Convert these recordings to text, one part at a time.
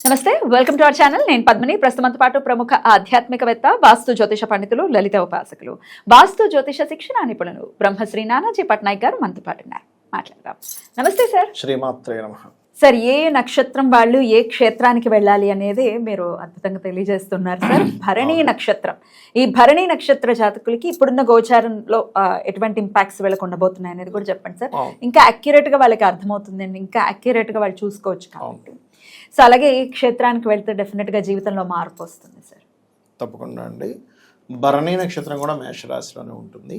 నమస్తే, welcome to our channel. నేను పద్మిని. ప్రస్తుతంతో పాటు ప్రముఖ ఆధ్యాత్మికవేత్త, వాస్తు జ్యోతిష పండితులు, లలిత ఉపాసకులు, వాస్తు జ్యోతిష శిక్షణ నిపుణులు బ్రహ్మశ్రీ నానాజీ పట్నాయక్ గారు మనతో పాటు ఉన్నారు. మాట్లాడదాం. నమస్తే సార్. శ్రీమాత్రే నమః. సార్, ఏ నక్షత్రం వాళ్ళు ఏ క్షేత్రానికి వెళ్ళాలి అనేది మీరు అద్భుతంగా తెలియజేస్తున్నారు సార్. భరణీ నక్షత్రం, ఈ భరణీ నక్షత్ర జాతకులకి ఇప్పుడున్న గోచారంలో ఎటువంటి ఇంపాక్ట్స్ వీళ్ళకి ఉండబోతున్నాయి అనేది కూడా చెప్పండి సార్. ఇంకా అక్యురేట్ గా వాళ్ళకి అర్థమవుతుందండి, ఇంకా అక్యురేట్ గా వాళ్ళు చూసుకోవచ్చు కాబట్టి. సో అలాగే ఈ క్షేత్రానికి వెళ్తే డెఫినెట్ గా జీవితంలో మార్పు వస్తుంది సార్. తప్పకుండా అండి. భరణీ నక్షత్రం కూడా మేషరాశిలోనే ఉంటుంది.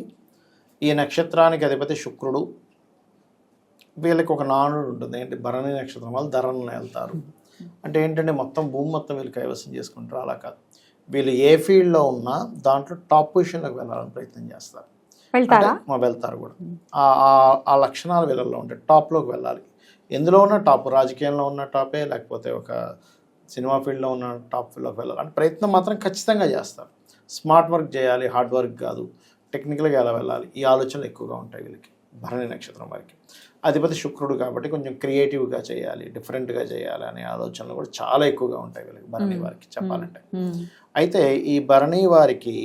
ఈ నక్షత్రానికి అధిపతి శుక్రుడు. వీళ్ళకి ఒక నానుడు ఉంటుంది, ఏంటి, భరణీ నక్షత్రం వాళ్ళు ధరణలో వెళ్తారు అంటే ఏంటంటే మొత్తం భూమి మొత్తం వీళ్ళు కైవసం చేసుకుంటారు. అలా కాదు, వీళ్ళు ఏ ఫీల్డ్లో ఉన్నా దాంట్లో టాప్ పొజిషన్లోకి వెళ్ళాలని ప్రయత్నం చేస్తారు. వెళ్తారు కూడా. ఆ లక్షణాలు వీళ్ళల్లో ఉంటాయి. టాప్లోకి వెళ్ళాలి. ఎందులో ఉన్న టాప్, రాజకీయంలో ఉన్న టాపే, లేకపోతే ఒక సినిమా ఫీల్డ్లో ఉన్న టాప్ ఫీల్డ్లోకి వెళ్ళాలి అంటే ప్రయత్నం మాత్రం ఖచ్చితంగా చేస్తారు. స్మార్ట్ వర్క్ చేయాలి, హార్డ్ వర్క్ కాదు, టెక్నికల్గా ఎలా వెళ్ళాలి, ఈ ఆలోచనలు ఎక్కువగా ఉంటాయి వీళ్ళకి. భరణి నక్షత్రం వారికి అధిపతి శుక్రుడు కాబట్టి కొంచెం క్రియేటివ్గా చేయాలి, డిఫరెంట్గా చేయాలి అనే ఆలోచనలు కూడా చాలా ఎక్కువగా ఉంటాయి వీళ్ళకి, భరణి వారికి చెప్పాలంటే. అయితే ఈ భరణి వారికి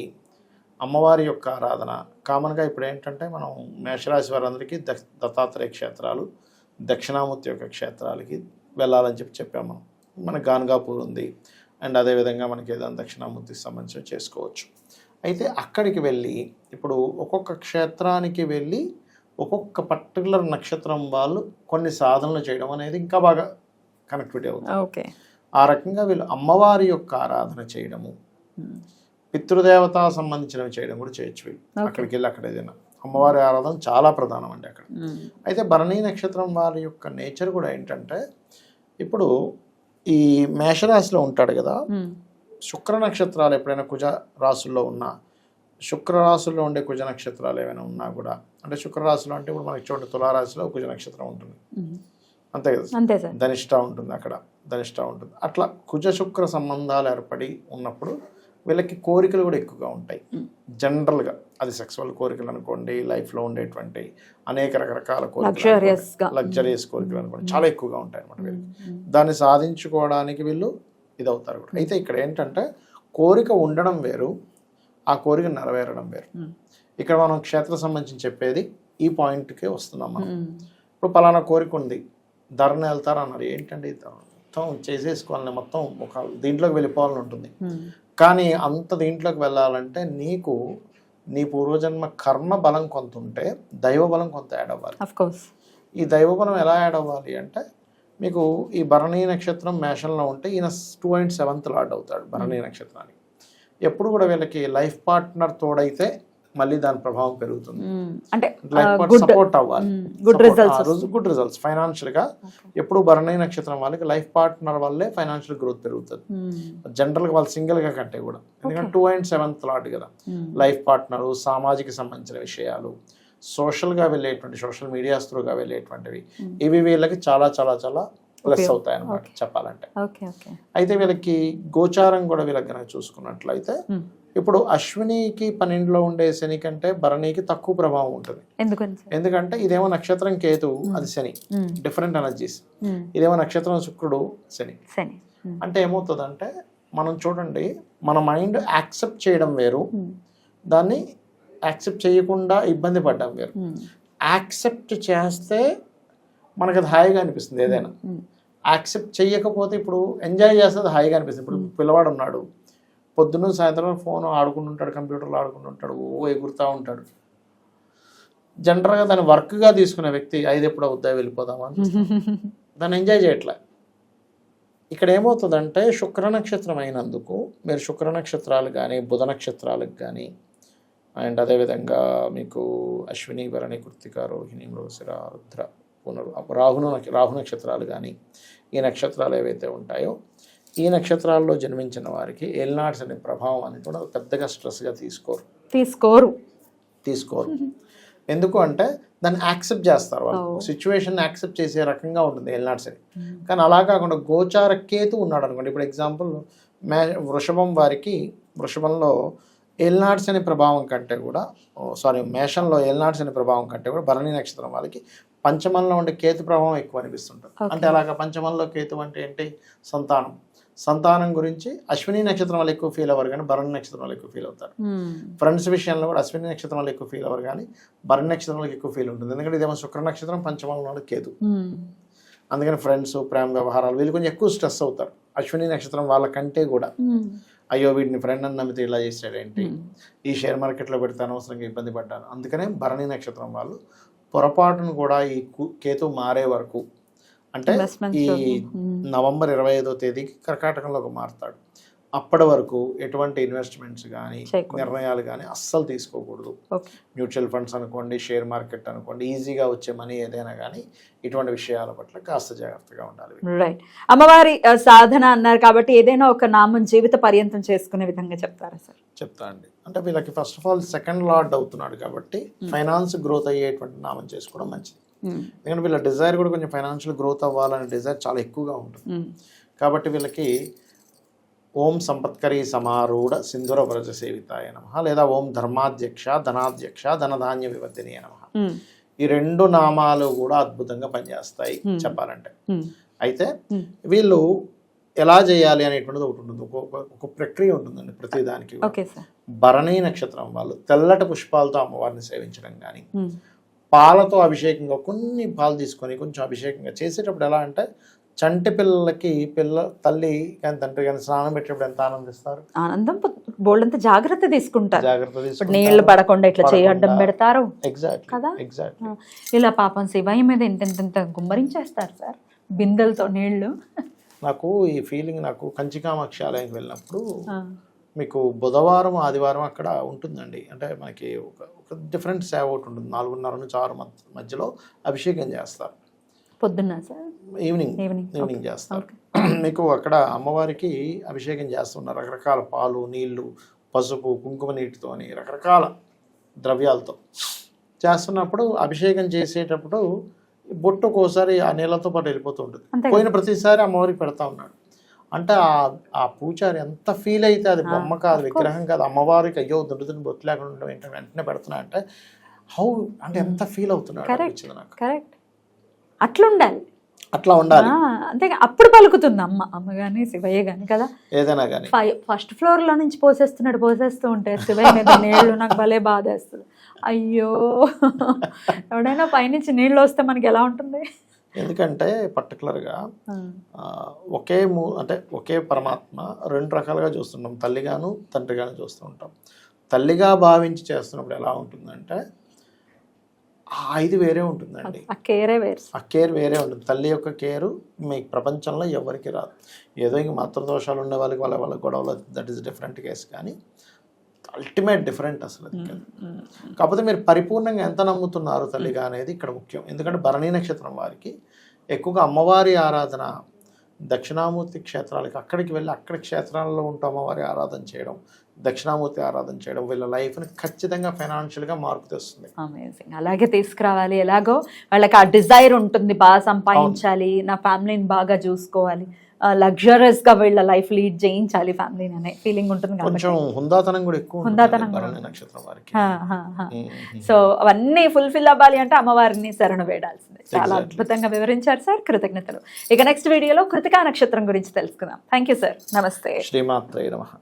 అమ్మవారి యొక్క ఆరాధన కామన్గా ఇప్పుడు ఏంటంటే, మనం మేషరాశి వారందరికీ దత్తాత్రేయ క్షేత్రాలు, దక్షిణామూర్తి యొక్క క్షేత్రాలకి వెళ్ళాలని చెప్పాము మనం. మన గాన్గాపూర్ ఉంది, అండ్ అదేవిధంగా మనకి ఏదైనా దక్షిణామూర్తికి సంబంధించి చేసుకోవచ్చు. అయితే అక్కడికి వెళ్ళి ఇప్పుడు ఒక్కొక్క క్షేత్రానికి వెళ్ళి ఒక్కొక్క పర్టికులర్ నక్షత్రం వాళ్ళు కొన్ని సాధనలు చేయడం అనేది ఇంకా బాగా కనెక్టివిటీ అవుతుంది. ఆ రకంగా వీళ్ళు అమ్మవారి యొక్క ఆరాధన చేయడము, పితృదేవత సంబంధించినవి చేయడం కూడా చేయొచ్చు వీళ్ళు. అక్కడికి వెళ్ళి అక్కడ ఏదైనా అమ్మవారి ఆరాధన చాలా ప్రధానం అండి అక్కడ. అయితే భరణీ నక్షత్రం వారి యొక్క నేచర్ కూడా ఏంటంటే, ఇప్పుడు ఈ మేషరాశిలో ఉంటాడు కదా, శుక్ర నక్షత్రాలు ఎప్పుడైనా కుజ రాశుల్లో ఉన్నా, శుక్ర రాశుల్లో ఉండే కుజ నక్షత్రాలు ఏమైనా ఉన్నా కూడా, అంటే శుక్ర రాశిలో అంటే ఇప్పుడు మనకి చూడండి తులారాశిలో కుజ నక్షత్రం ఉంటుంది, అంతే కదా, ధనిష్ట ఉంటుంది, అక్కడ ధనిష్ట ఉంటుంది. అట్లా కుజ శుక్ర సంబంధాలు ఏర్పడి ఉన్నప్పుడు వీళ్ళకి కోరికలు కూడా ఎక్కువగా ఉంటాయి జనరల్గా. అది సెక్సువల్ కోరికలు అనుకోండి, లైఫ్లో ఉండేటువంటి అనేక రకరకాల కోరికలు, లగ్జరియస్ కోరికలు అనుకోండి, చాలా ఎక్కువగా ఉంటాయి అన్నమాట వీళ్ళకి. దాన్ని సాధించుకోవడానికి వీళ్ళు ఇదవుతారు కూడా. అయితే ఇక్కడ ఏంటంటే, కోరిక ఉండడం వేరు, ఆ కోరిక నెరవేరడం వేరు. ఇక్కడ మనం క్షేత్ర సంబంధించి చెప్పేది ఈ పాయింట్కే వస్తున్నాం మనం. ఇప్పుడు పలానా కోరిక ఉంది, ధరణ వెళ్తారు అన్నారు, ఏంటంటే మొత్తం చేసేసుకోవాలని, మొత్తం ఒక దీంట్లోకి వెళ్ళిపోవాలని ఉంటుంది. కానీ అంత దీంట్లోకి వెళ్ళాలంటే నీకు నీ పూర్వజన్మ కర్మ బలం కొంత ఉంటే దైవ బలం కొంత యాడ్ అవ్వాలి. ఈ దైవ బలం ఎలా యాడ్ అవ్వాలి అంటే, మీకు ఈ భరణీ నక్షత్రం మేషంలో ఉంటే ఈయన 2 and 7th లార్డ్ అవుతాడు భరణీ నక్షత్రానికి. ఎప్పుడు కూడా వీళ్ళకి లైఫ్ పార్ట్నర్ తోడైతే మళ్ళీ దాని ప్రభావం పెరుగుతుంది. అంటే లైఫ్ పార్ట్నర్ సపోర్ట్ అవ్వాలి, గుడ్ రిజల్ట్స్ ఫైనాన్షియల్ గా. ఎప్పుడు భరణీ నక్షత్రం వాళ్ళకి లైఫ్ పార్ట్నర్ వల్లే ఫైనాన్షియల్ గ్రోత్ పెరుగుతుంది జనరల్ గా, వాళ్ళు సింగిల్ గా కంటే కూడా. ఎందుకంటే 2 and 7th లార్డ్ కదా. లైఫ్ పార్ట్నరు, సామాజిక సంబంధించిన విషయాలు, సోషల్ గా వెళ్ళేటువంటి, సోషల్ మీడియాస్ త్రూగా వెళ్ళేటువంటివి, ఇవి వీళ్ళకి చాలా చాలా చాలా ప్లస్ అవుతాయి అన్నమాట చెప్పాలంటే. అయితే వీళ్ళకి గోచారం కూడా వీళ్ళకి కనుక చూసుకున్నట్లయితే, ఇప్పుడు అశ్వినికి 12లో ఉండే శని కంటే భరణికి తక్కువ ప్రభావం ఉంటుంది. ఎందుకంటే ఇదేమో నక్షత్రం కేతు, అది శని, డిఫరెంట్ ఎనర్జీస్. ఇదేమో నక్షత్రం శుక్రుడు, శని. అంటే ఏమవుతుందంటే, మనం చూడండి, మన మైండ్ యాక్సెప్ట్ చేయడం వేరు, దాన్ని యాక్సెప్ట్ చేయకుండా ఇబ్బంది పడ్డం వేరు. యాక్సెప్ట్ చేస్తే మనకు అది హాయిగా అనిపిస్తుంది ఏదైనా. యాక్సెప్ట్ చేయకపోతే, ఇప్పుడు ఎంజాయ్ చేస్తే అది హాయిగా అనిపిస్తుంది. ఇప్పుడు పిల్లవాడు ఉన్నాడు, పొద్దున్న సాయంత్రం ఫోన్ ఆడుకుంటుంటాడు, కంప్యూటర్లో ఆడుకుంటుంటాడు, ఎగురుతూ ఉంటాడు. జనరల్గా దాన్ని వర్క్గా తీసుకునే వ్యక్తి 5 ఎప్పుడు అవుద్దా వెళ్ళిపోదామా అని దాన్ని ఎంజాయ్ చేయట్లే. ఇక్కడ ఏమవుతుందంటే, శుక్ర నక్షత్రం అయినందుకు మీరు శుక్ర నక్షత్రాలు కానీ, బుధ నక్షత్రాలకు కానీ, అండ్ అదేవిధంగా మీకు అశ్విని, భరణి, కృత్తిక, రోహిణి, మృగశిర, రుద్ర, రాహు నక్షత్రాలు కానీ, ఈ నక్షత్రాలు ఏవైతే ఉంటాయో, ఈ నక్షత్రాల్లో జన్మించిన వారికి ఏల్నాడ్స్ అనే ప్రభావం అనేది కూడా పెద్దగా స్ట్రెస్గా తీసుకోరు. ఎందుకు అంటే దాన్ని యాక్సెప్ట్ చేస్తారు వాళ్ళు, సిచ్యువేషన్ యాక్సెప్ట్ చేసే రకంగా ఉంటుంది ఏల్నాడ్స్ అని. కానీ అలా కాకుండా గోచార కేతు ఉన్నాడు అనుకోండి. ఇప్పుడు ఎగ్జాంపుల్ వృషభం వారికి, వృషభంలో ఏల్నాడ్స్ అనే ప్రభావం కంటే కూడా, మేషంలో ఏల్నాడ్స్ అనే ప్రభావం కంటే కూడా భరణి నక్షత్రం వాళ్ళకి పంచమంలో ఉండే కేతు ప్రభావం ఎక్కువ అనిపిస్తుంటుంది. అంటే అలాగా పంచమంలో కేతు అంటే ఏంటి, సంతానం. సంతానం గురించి అశ్విని నక్షత్రం వాళ్ళు ఎక్కువ ఫీల్ అవ్వరు కానీ భరణి నక్షత్రం వాళ్ళు ఎక్కువ ఫీల్ అవుతారు. ఫ్రెండ్స్ విషయంలో కూడా అశ్విని నక్షత్రం వాళ్ళు ఎక్కువ ఫీల్ అవ్వరు కానీ భరణి నక్షత్రం వాళ్ళకి ఎక్కువ ఫీల్ ఉంటుంది. ఎందుకంటే ఇదేమో శుక్ర నక్షత్రం, పంచమంలో ఉన్నాడు కేతు. అందుకని ఫ్రెండ్స్, ప్రేమ వ్యవహారాలు వీళ్ళు కొంచెం ఎక్కువ స్ట్రెస్ అవుతారు. అశ్విని నక్షత్రం వాళ్ళకంటే కూడా అయ్యో వీడిని ఫ్రెండ్ అని నమ్మితే ఇలా చేశాడేంటి, ఈ షేర్ మార్కెట్లో పెడితే అనవసరంగా ఇబ్బంది పడ్డాను. అందుకనే భరణి నక్షత్రం వాళ్ళు పొరపాటును కూడా ఈ కేతు మారే వరకు, అంటే ఈ నవంబర్ 25వ తేదీకి కర్కాటకంలోకి మారుతాడు, అప్పటి వరకు ఎటువంటి ఇన్వెస్ట్మెంట్స్ కానీ నిర్ణయాలు కానీ అస్సలు తీసుకోకూడదు. మ్యూచువల్ ఫండ్స్ అనుకోండి, షేర్ మార్కెట్ అనుకోండి, ఈజీగా వచ్చే మనీ ఏదైనా కానీ ఇటువంటి విషయాల పట్ల కాస్త జాగ్రత్తగా ఉండాలి. రైట్. అమ్మవారి సాధన అన్నారు కాబట్టి ఏదైనా ఒక నామం జీవిత పర్యంతం చేసుకునే విధంగా చెప్తారా సార్? చెప్తా అండి. అంటే వీళ్ళకి first of all second lord అవుతున్నాడు కాబట్టి ఫైనాన్స్ గ్రోత్ అయ్యేటువంటి నామం చేసుకోవడం మంచిది. ఎందుకంటే వీళ్ళ డిజైర్ కూడా కొంచెం ఫైనాన్షియల్ గ్రోత్ అవ్వాలనే డిజైర్ చాలా ఎక్కువగా ఉంటుంది. కాబట్టి వీళ్ళకి ఓం సంపత్కరీ సమారూఢ సింధుర వ్రజ సేవితాయ నమః లేదా ఓం ధర్మాధ్యక్ష ధనాధ్యక్ష ధనధాన్య వివర్ధిని నమః, ఈ రెండు నామాలు కూడా అద్భుతంగా పనిచేస్తాయి చెప్పాలంటే. అయితే వీళ్ళు ఎలా చేయాలి అనేటువంటిది ఒకటి ఉంటుంది, ఒక ప్రక్రియ ఉంటుందండి ప్రతిదానికి. భరణీ నక్షత్రం వాళ్ళు తెల్లటి పుష్పాలతో అమ్మవారిని సేవించడం కానీ, పాలతో అభిషేకంగా కొన్ని పాలు తీసుకొని కొంచెం అభిషేకంగా చేసేటప్పుడు ఎలా అంటే చంటి పిల్లలకి తల్లి కానీ తండ్రి కానీ స్నానం పెట్టేటప్పుడు ఎంత ఆనందిస్తారు, ఆనందం బోల్డంత జాగ్రత్త తీసుకుంటారు. నీళ్లు పడకుండా ఇట్లా చేయడం పెడతారు. ఎగ్జాక్ట్ కదా, ఎగ్జాక్ట్. ఇలా పాపం శివయ్య మీద ఎంత గుమ్మరించేస్తారు సార్ బిందెలతో నీళ్లు. నాకు ఈ ఫీలింగ్ నాకు కంచికామాక్షి ఆలయానికి వెళ్ళినప్పుడు మీకు బుధవారం ఆదివారం అక్కడ ఉంటుందండి. అంటే మనకి ఒక డిఫరెంట్ సేవ ఒకటి ఉంటుంది. 4:30 నుంచి 6 మధ్యలో అభిషేకం చేస్తారు. పొద్దున్న సార్ ఈవినింగ్ చేస్తారు. మీకు అక్కడ అమ్మవారికి అభిషేకం చేస్తున్నారు రకరకాల పాలు, నీళ్లు, పసుపు, కుంకుమ నీటితోని రకరకాల ద్రవ్యాలతో చేస్తున్నప్పుడు అభిషేకం చేసేటప్పుడు బొట్టు ఒక్కోసారి ఆ నీళ్ళతో పాటు వెళ్ళిపోతూ ఉంటుంది. పోయిన ప్రతిసారి అమ్మవారికి పెడతా ఉన్నాడు. అంటే ఆ పూజారి ఎంత ఫీల్ అయితే, అది బొమ్మ కాదు, విగ్రహం కాదు, అమ్మవారికి అయ్యో దుడ్డుని బొట్టు లేకుండా వెంటనే పెడుతున్నా అంటే హౌ అంటే ఎంత ఫీల్ అవుతున్నాడు అనిపించింది నాకు. కరెక్ట్, అట్లా ఉండాలి. అంతే, అప్పుడు పలుకుతుంది అమ్మ గాని శివయ్య గాని కదా, ఏదైనా కానీ. ఫస్ట్ ఫ్లోర్ లో నుంచి పోసేస్తూ ఉంటే శివయ్య మీద నీళ్లు నాకు భలే బాధేస్తుంది. అయ్యో ఎవడైనా పైనుంచి నీళ్ళు వస్తే మనకి ఎలా ఉంటుంది? ఎందుకంటే పర్టికులర్గా ఒకే పరమాత్మ రెండు రకాలుగా చూస్తుంటాం, తల్లిగాను తండ్రిగాను చూస్తూ ఉంటాం. తల్లిగా భావించి చేస్తున్నప్పుడు ఎలా ఉంటుందంటే ఇది వేరే ఉంటుందండి, ఆ కేర్ వేరే ఉంటుంది. తల్లి యొక్క కేరు మీ ప్రపంచంలో ఎవరికి రాదు. ఏదో ఇంక మాతృదోషాలు ఉండే వాళ్ళకి వాళ్ళ గొడవలు, దట్ ఈస్ డిఫరెంట్ కేసు, కానీ అల్టిమేట్ డిఫరెంట్ అసలు. కాకపోతే మీరు పరిపూర్ణంగా ఎంత నమ్ముతున్నారు తల్లిగా అనేది ఇక్కడ ముఖ్యం. ఎందుకంటే భరణీ నక్షత్రం వారికి ఎక్కువగా అమ్మవారి ఆరాధన దక్షిణామూర్తి క్షేత్రాలకి అక్కడికి వెళ్ళి అక్కడ క్షేత్రాలలో ఉంటూ అమ్మవారి ఆరాధన చేయడం, దక్షిణామూర్తి ఆరాధన చేయడం వీళ్ళ లైఫ్ని ఖచ్చితంగా ఫైనాన్షియల్గా మార్పు తెస్తుంది. అమేజింగ్. అలాగే తీసుకురావాలి. ఎలాగో వాళ్ళకి ఆ డిజైర్ ఉంటుంది, బాగా సంపాదించాలి, నా ఫ్యామిలీని బాగా చూసుకోవాలి, లగ్జరియస్ గా వీళ్ళ లైఫ్ లీడ్ చేయించాలి ఫ్యామిలీని అనే ఫీలింగ్ ఉంటుంది. కొంచెం హుందాతనం కూడా ఎక్కువ, నక్షత్రం వారికి. సో అవన్నీ ఫుల్ఫిల్ అవ్వాలి అంటే అమ్మవారిని శరణు వేడాల్సిందే. చాలా అద్భుతంగా వివరించారు సార్, కృతజ్ఞతలు. ఇక నెక్స్ట్ వీడియోలో కృతికా నక్షత్రం గురించి తెలుసుకుందాం. థ్యాంక్ యూ సార్, నమస్తే. శ్రీమాత్రే నమః.